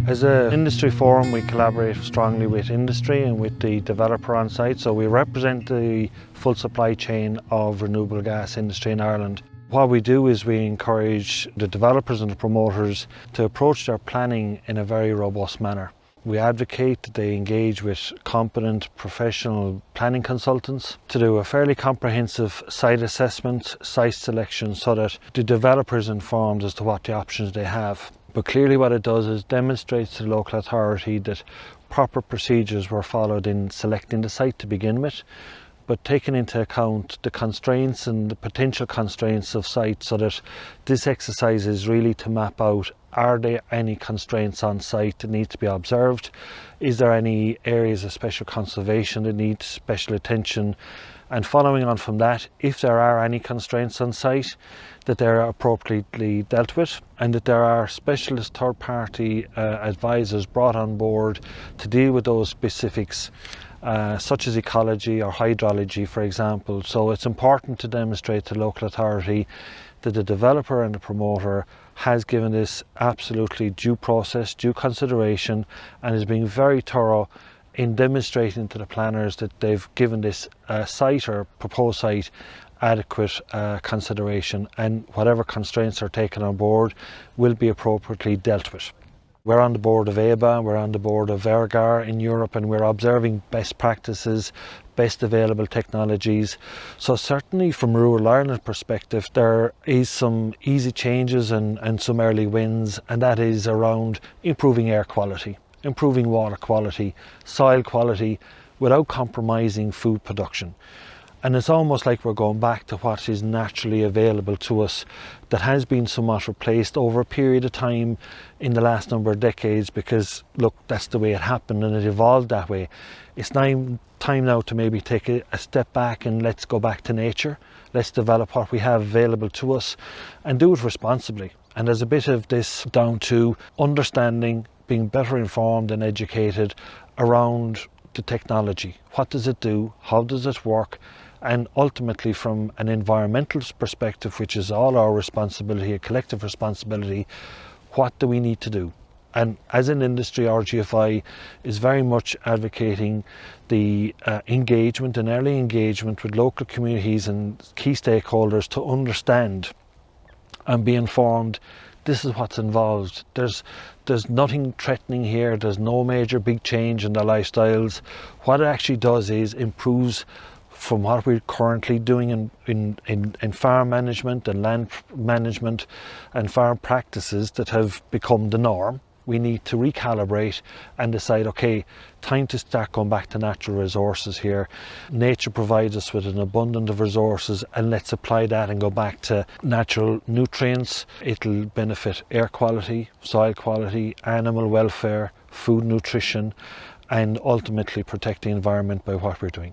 As an industry forum, we collaborate strongly with industry and with the developer on site, so we represent the full supply chain of renewable gas industry in Ireland. What we do is we encourage the developers and the promoters to approach their planning in a very robust manner. We advocate that they engage with competent professional planning consultants to do a fairly comprehensive site assessment, site selection, so that the developer is informed as to what the options they have. But clearly what it does is demonstrates to the local authority that proper procedures were followed in selecting the site to begin with, but taking into account the constraints and the potential constraints of sites, so that this exercise is really to map out, are there any constraints on site that need to be observed? Is there any areas of special conservation that need special attention? And following on from that, if there are any constraints on site, that they're appropriately dealt with, and that there are specialist third-party advisors brought on board to deal with those specifics, such as ecology or hydrology, for example. So it's important to demonstrate to local authority that the developer and the promoter has given this absolutely due process, due consideration, and is being very thorough in demonstrating to the planners that they've given this site or proposed site adequate consideration, and whatever constraints are taken on board will be appropriately dealt with. We're on the board of EBA, we're on the board of ERGAR in Europe, and we're observing best practices, best available technologies. So certainly from rural Ireland perspective, there is some easy changes and some early wins, and that is around improving air quality, improving water quality, soil quality, without compromising food production. And it's almost like we're going back to what is naturally available to us, that has been somewhat replaced over a period of time in the last number of decades, because look, that's the way it happened and it evolved that way. It's time now to maybe take a step back and let's go back to nature. Let's develop what we have available to us and do it responsibly. And there's a bit of this down to understanding, being better informed and educated around the technology. What does it do? How does it work? And ultimately, from an environmental perspective, which is all our responsibility, a collective responsibility, what do we need to do? And as an industry, RGFI is very much advocating the engagement and early engagement with local communities and key stakeholders to understand and be informed. This is what's involved. There's nothing threatening here. There's no major big change in their lifestyles. What it actually does is improves from what we're currently doing in farm management and land management and farm practices that have become the norm. We need to recalibrate and decide, okay, time to start going back to natural resources here. Nature provides us with an abundance of resources, and let's apply that and go back to natural nutrients. It'll benefit air quality, soil quality, animal welfare, food nutrition, and ultimately protect the environment by what we're doing.